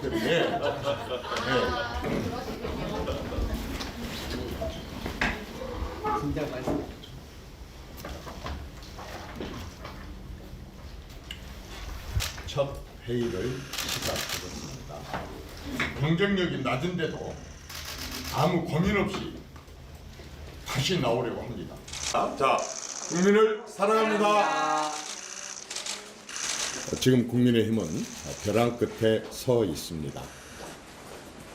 때문에. 네. 진짜 맛있어. 첫 회의를 시작하겠습니다. 경쟁력이 낮은데도 아무 고민 없이 다시 나오려고 합니다. 자, 국민을 사랑합니다. 지금 국민의힘은 벼랑 끝에 서 있습니다.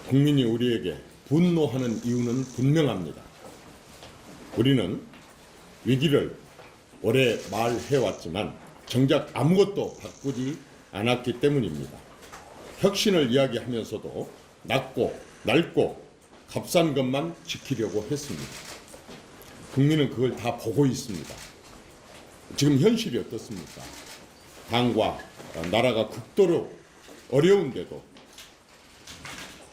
국민이 우리에게 분노하는 이유는 분명합니다. 우리는 위기를 오래 말해왔지만 정작 아무것도 바꾸지 않았기 때문입니다. 혁신을 이야기하면서도 낮고 낡고 값싼 것만 지키려고 했습니다. 국민은 그걸 다 보고 있습니다. 지금 현실이 어떻습니까? 당과 나라가 극도로 어려운데도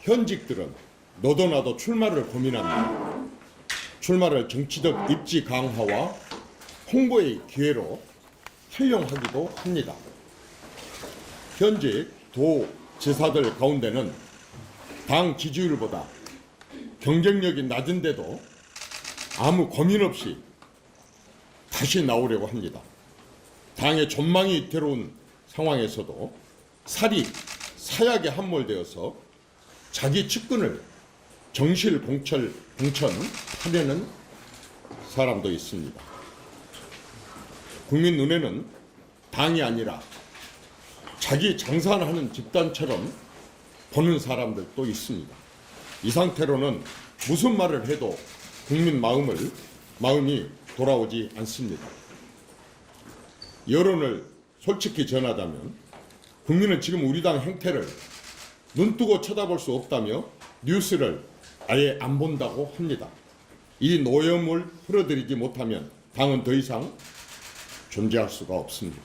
현직들은 너도 나도 출마를 고민합니다. 출마를 정치적 입지 강화와 홍보의 기회로 활용하기도 합니다. 현직 도지사들 가운데는 당 지지율보다 경쟁력이 낮은데도 아무 고민 없이 다시 나오려고 합니다. 당의 전망이 위태로운 상황에서도 살이 사약에 함몰되어서 자기 측근을 정실 공천하려는 사람도 있습니다. 국민 눈에는 당이 아니라 자기 장사하는 집단처럼 보는 사람들도 있습니다. 이 상태로는 무슨 말을 해도 국민 마음이 돌아오지 않습니다. 여론을 솔직히 전하자면 국민은 지금 우리 당 행태를 눈뜨고 쳐다볼 수 없다며 뉴스를 아예 안 본다고 합니다. 이 노염을 풀어드리지 못하면 당은 더 이상 존재할 수가 없습니다.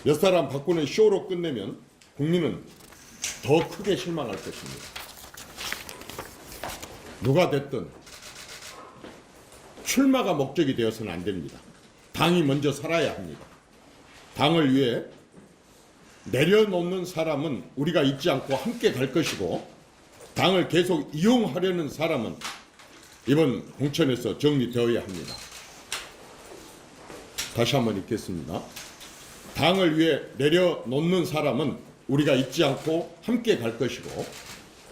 몇 사람 바꾸는 쇼로 끝내면 국민은 더 크게 실망할 것입니다. 누가 됐든 출마가 목적이 되어서는 안 됩니다. 당이 먼저 살아야 합니다. 당을 위해 내려놓는 사람은 우리가 잊지 않고 함께 갈 것이고, 당을 계속 이용하려는 사람은 이번 공천에서 정리되어야 합니다. 다시 한번 읽겠습니다. 당을 위해 내려놓는 사람은 우리가 잊지 않고 함께 갈 것이고,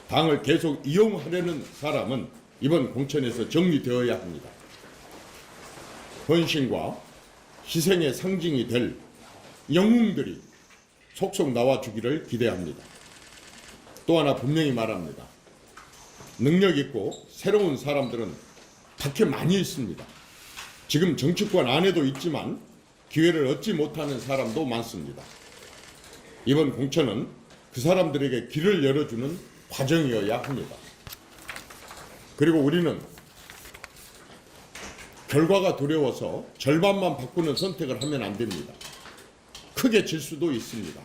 당을 계속 이용하려는 사람은 이번 공천에서 정리되어야 합니다. 헌신과 희생의 상징이 될 영웅들이 속속 나와주기를 기대합니다. 또 하나 분명히 말합니다. 능력 있고 새로운 사람들은 밖에 많이 있습니다. 지금 정치권 안에도 있지만 기회를 얻지 못하는 사람도 많습니다. 이번 공천은 그 사람들에게 길을 열어주는 과정이어야 합니다. 그리고 우리는 결과가 두려워서 절반만 바꾸는 선택을 하면 안 됩니다. 크게 질 수도 있습니다.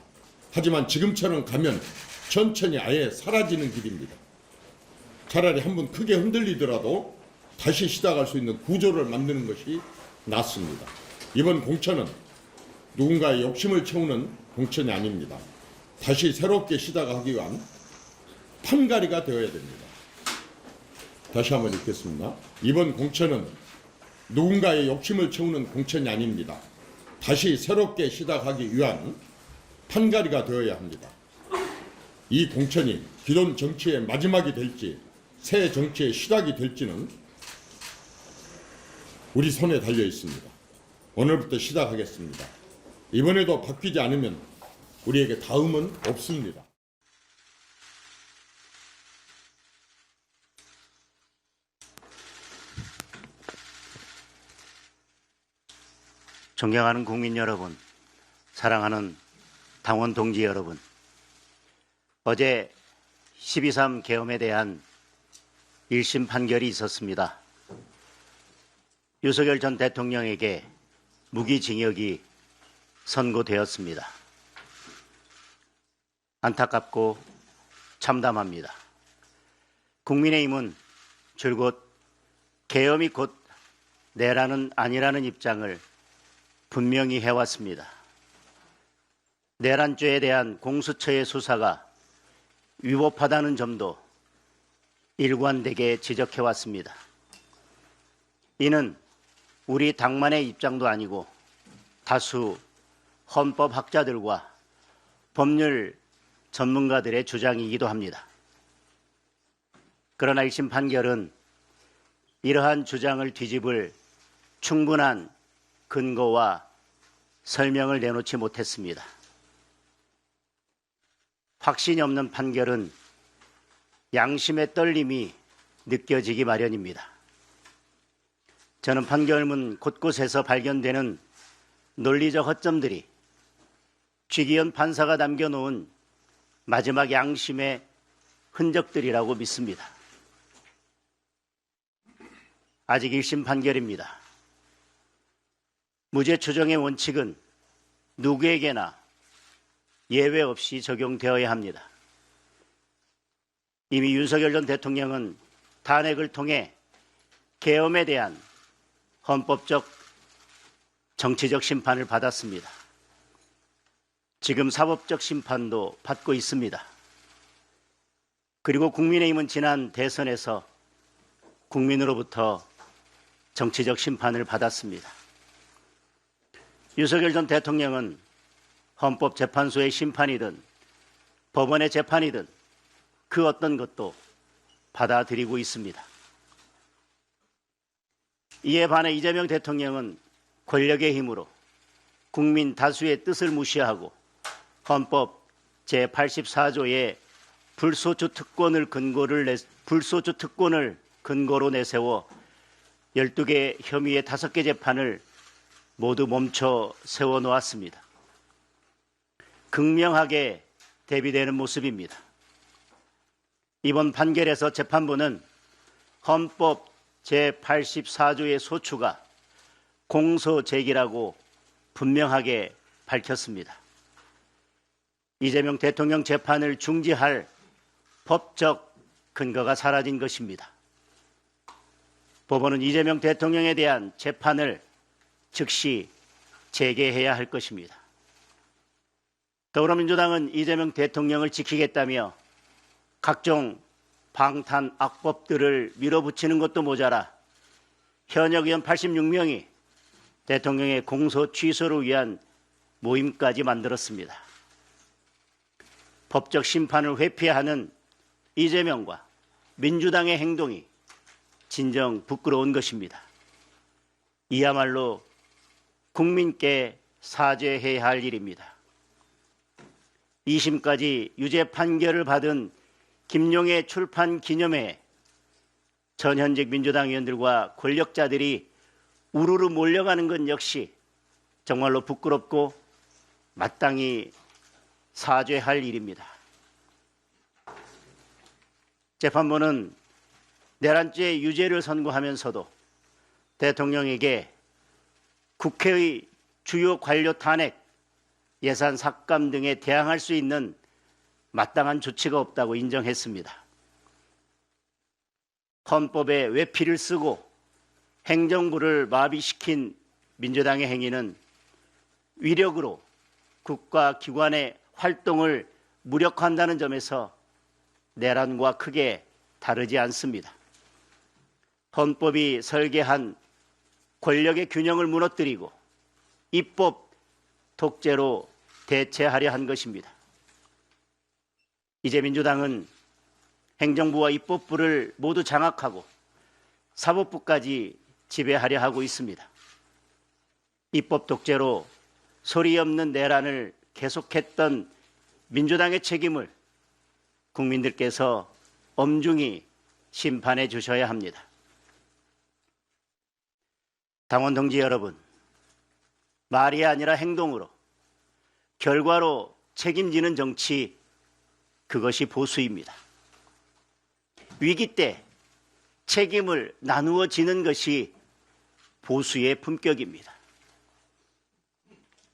하지만 지금처럼 가면 천천히 아예 사라지는 길입니다. 차라리 한번 크게 흔들리더라도 다시 시작할 수 있는 구조를 만드는 것이 낫습니다. 이번 공천은 누군가의 욕심을 채우는 공천이 아닙니다. 다시 새롭게 시작하기 위한 판가리가 되어야 됩니다. 다시 한번 읽겠습니다. 이번 공천은 누군가의 욕심을 채우는 공천이 아닙니다. 다시 새롭게 시작하기 위한 판가리가 되어야 합니다. 이 공천이 기존 정치의 마지막이 될지 새 정치의 시작이 될지는 우리 손에 달려 있습니다. 오늘부터 시작하겠습니다. 이번에도 바뀌지 않으면 우리에게 다음은 없습니다. 존경하는 국민 여러분, 사랑하는 당원 동지 여러분, 어제 12.3 계엄에 대한 1심 판결이 있었습니다. 윤석열 전 대통령에게 무기징역이 선고되었습니다. 안타깝고 참담합니다. 국민의힘은 줄곧 계엄이 곧 내란은 아니라는 입장을 분명히 해왔습니다. 내란죄에 대한 공수처의 수사가 위법하다는 점도 일관되게 지적해왔습니다. 이는 우리 당만의 입장도 아니고 다수 헌법학자들과 법률 전문가들의 주장이기도 합니다. 그러나 1심 판결은 이러한 주장을 뒤집을 충분한 근거와 설명을 내놓지 못했습니다. 확신이 없는 판결은 양심의 떨림이 느껴지기 마련입니다. 저는 판결문 곳곳에서 발견되는 논리적 허점들이 취기현 판사가 남겨놓은 마지막 양심의 흔적들이라고 믿습니다. 아직 1심 판결입니다. 무죄 추정의 원칙은 누구에게나 예외 없이 적용되어야 합니다. 이미 윤석열 전 대통령은 탄핵을 통해 계엄에 대한 헌법적 정치적 심판을 받았습니다. 지금 사법적 심판도 받고 있습니다. 그리고 국민의힘은 지난 대선에서 국민으로부터 정치적 심판을 받았습니다. 윤석열 전 대통령은 헌법재판소의 심판이든 법원의 재판이든 그 어떤 것도 받아들이고 있습니다. 이에 반해 이재명 대통령은 권력의 힘으로 국민 다수의 뜻을 무시하고 헌법 제84조의 불소추 특권을 근거로 내세워 12개 혐의의 5개 재판을 모두 멈춰 세워놓았습니다. 극명하게 대비되는 모습입니다. 이번 판결에서 재판부는 헌법 제84조의 소추가 공소제기라고 분명하게 밝혔습니다. 이재명 대통령 재판을 중지할 법적 근거가 사라진 것입니다. 법원은 이재명 대통령에 대한 재판을 즉시 재개해야 할 것입니다. 더불어민주당은 이재명 대통령을 지키겠다며 각종 방탄 악법들을 밀어붙이는 것도 모자라 현역 의원 86명이 대통령의 공소 취소를 위한 모임까지 만들었습니다. 법적 심판을 회피하는 이재명과 민주당의 행동이 진정 부끄러운 것입니다. 이야말로 국민께 사죄해야 할 일입니다. 2심까지 유죄 판결을 받은 김용의 출판 기념회에 전 현직 민주당 의원들과 권력자들이 우르르 몰려가는 것 역시 정말로 부끄럽고 마땅히 사죄할 일입니다. 재판부는 내란죄 유죄를 선고하면서도 대통령에게 국회의 주요 관료 탄핵, 예산 삭감 등에 대항할 수 있는 마땅한 조치가 없다고 인정했습니다. 헌법에 외피를 쓰고 행정부를 마비시킨 민주당의 행위는 위력으로 국가기관의 활동을 무력화한다는 점에서 내란과 크게 다르지 않습니다. 헌법이 설계한 권력의 균형을 무너뜨리고 입법 독재로 대체하려 한 것입니다. 이제 민주당은 행정부와 입법부를 모두 장악하고 사법부까지 지배하려 하고 있습니다. 입법 독재로 소리 없는 내란을 계속했던 민주당의 책임을 국민들께서 엄중히 심판해 주셔야 합니다. 당원 동지 여러분, 말이 아니라 행동으로, 결과로 책임지는 정치, 그것이 보수입니다. 위기 때 책임을 나누어 지는 것이 보수의 품격입니다.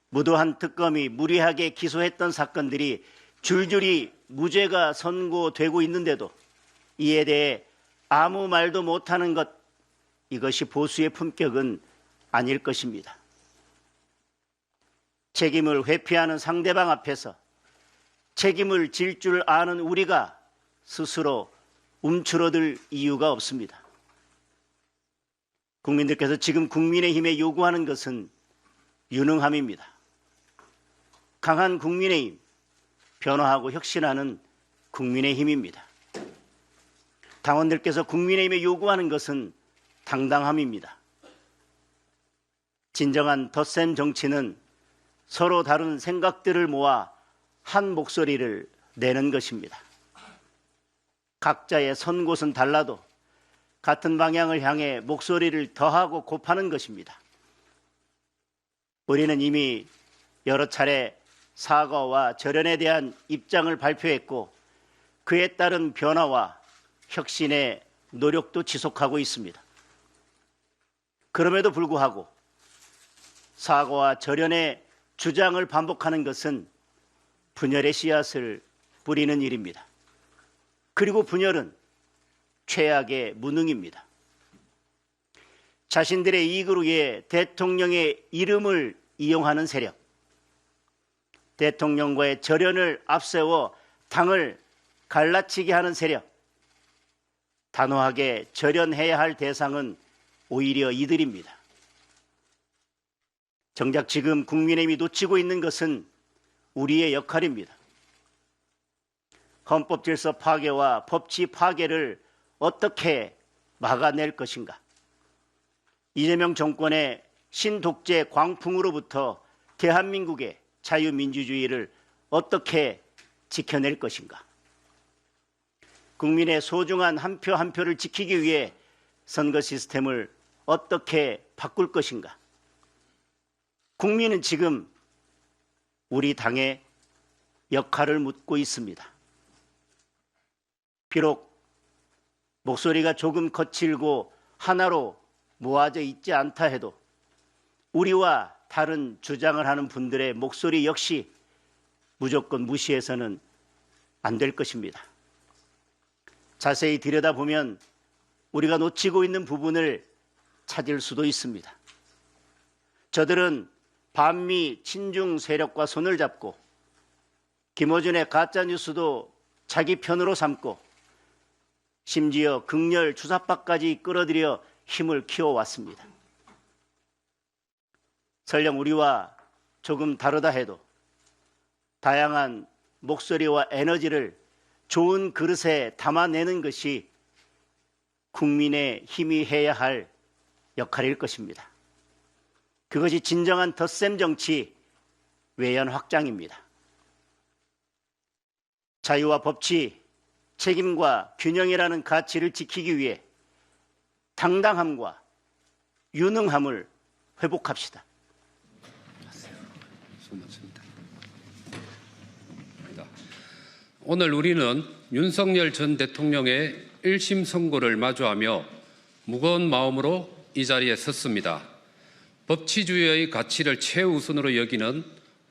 무도한 특검이 무리하게 기소했던 사건들이 줄줄이 무죄가 선고되고 있는데도 이에 대해 아무 말도 못하는 것, 이것이 보수의 품격은 아닐 것입니다. 책임을 회피하는 상대방 앞에서 책임을 질 줄 아는 우리가 스스로 움츠러들 이유가 없습니다. 국민들께서 지금 국민의힘에 요구하는 것은 유능함입니다. 강한 국민의힘, 변화하고 혁신하는 국민의힘입니다. 당원들께서 국민의힘에 요구하는 것은 당당함입니다. 진정한 덧셈 정치는 서로 다른 생각들을 모아 한 목소리를 내는 것입니다. 각자의 선 곳은 달라도 같은 방향을 향해 목소리를 더하고 곱하는 것입니다. 우리는 이미 여러 차례 사과와 절연에 대한 입장을 발표했고 그에 따른 변화와 혁신의 노력도 지속하고 있습니다. 그럼에도 불구하고 사과와 절연의 주장을 반복하는 것은 분열의 씨앗을 뿌리는 일입니다. 그리고 분열은 최악의 무능입니다. 자신들의 이익을 위해 대통령의 이름을 이용하는 세력, 대통령과의 절연을 앞세워 당을 갈라치게 하는 세력, 단호하게 절연해야 할 대상은 오히려 이들입니다. 정작 지금 국민의힘이 놓치고 있는 것은 우리의 역할입니다. 헌법 질서 파괴와 법치 파괴를 어떻게 막아낼 것인가? 이재명 정권의 신독재 광풍으로부터 대한민국의 자유민주주의를 어떻게 지켜낼 것인가? 국민의 소중한 한 표 한 표를 지키기 위해 선거 시스템을 어떻게 바꿀 것인가? 국민은 지금 우리 당의 역할을 묻고 있습니다. 비록 목소리가 조금 거칠고 하나로 모아져 있지 않다 해도 우리와 다른 주장을 하는 분들의 목소리 역시 무조건 무시해서는 안 될 것입니다. 자세히 들여다보면 우리가 놓치고 있는 부분을 찾을 수도 있습니다. 저들은 반미 친중 세력과 손을 잡고 김어준의 가짜뉴스도 자기 편으로 삼고 심지어 극렬 주사파까지 끌어들여 힘을 키워왔습니다. 설령 우리와 조금 다르다 해도 다양한 목소리와 에너지를 좋은 그릇에 담아내는 것이 국민의 힘이 해야 할 역할일 것입니다. 그것이 진정한 덧셈 정치 외연 확장입니다. 자유와 법치, 책임과 균형이라는 가치를 지키기 위해 당당함과 유능함을 회복합시다. 오늘 우리는 윤석열 전 대통령의 1심 선고를 마주하며 무거운 마음으로 이 자리에 섰습니다. 법치주의의 가치를 최우선으로 여기는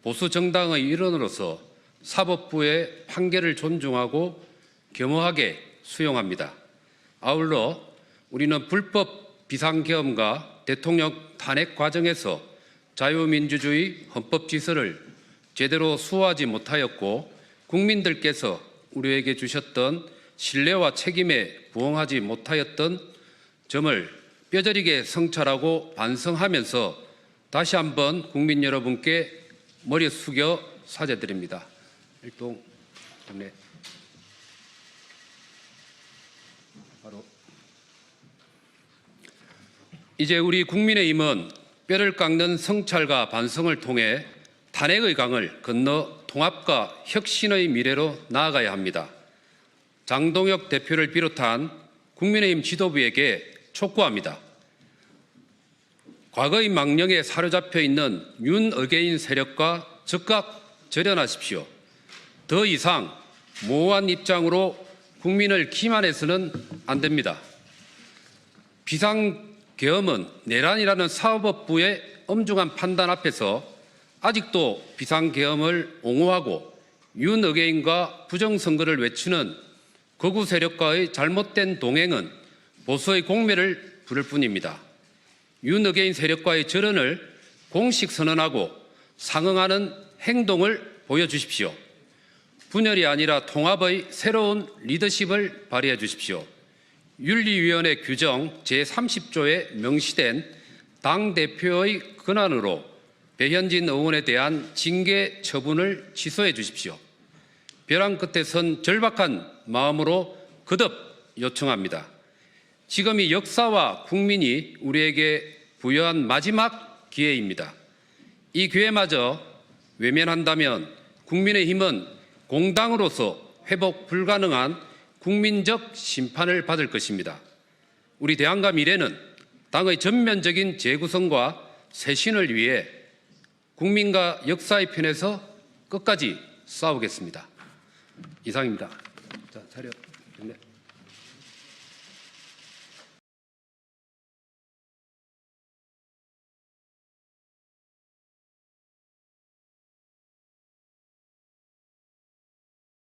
보수 정당의 일원으로서 사법부의 판결을 존중하고 겸허하게 수용합니다. 아울러 우리는 불법 비상계엄과 대통령 탄핵 과정에서 자유민주주의 헌법 질서를 제대로 수호하지 못하였고 국민들께서 우리에게 주셨던 신뢰와 책임에 부응하지 못하였던 점을 뼈저리게 성찰하고 반성하면서 다시 한번 국민 여러분께 머리 숙여 사죄드립니다. 일동 네. 이제 우리 국민의힘은 뼈를 깎는 성찰과 반성을 통해 탄핵의 강을 건너 통합과 혁신의 미래로 나아가야 합니다. 장동혁 대표를 비롯한 국민의힘 지도부에게 촉구합니다. 과거의 망령에 사로잡혀 있는 윤어게인 세력과 즉각 절연하십시오. 더 이상 모호한 입장으로 국민을 기만해서는 안 됩니다. 비상계엄은 내란이라는 사법부의 엄중한 판단 앞에서 아직도 비상계엄을 옹호하고 윤어게인과 부정선거를 외치는 거구 세력과의 잘못된 동행은 보수의 공멸을 부를 뿐입니다. 윤어게인 세력과의 절연을 공식 선언하고 상응하는 행동을 보여주십시오. 분열이 아니라 통합의 새로운 리더십을 발휘해 주십시오. 윤리위원회 규정 제30조에 명시된 당대표의 권한으로 배현진 의원에 대한 징계 처분을 취소해 주십시오. 벼랑 끝에 선 절박한 마음으로 거듭 요청합니다. 지금이 역사와 국민이 우리에게 부여한 마지막 기회입니다. 이 기회마저 외면한다면 국민의힘은 공당으로서 회복 불가능한 국민적 심판을 받을 것입니다. 우리 대안과 미래는 당의 전면적인 재구성과 쇄신을 위해 국민과 역사의 편에서 끝까지 싸우겠습니다. 이상입니다.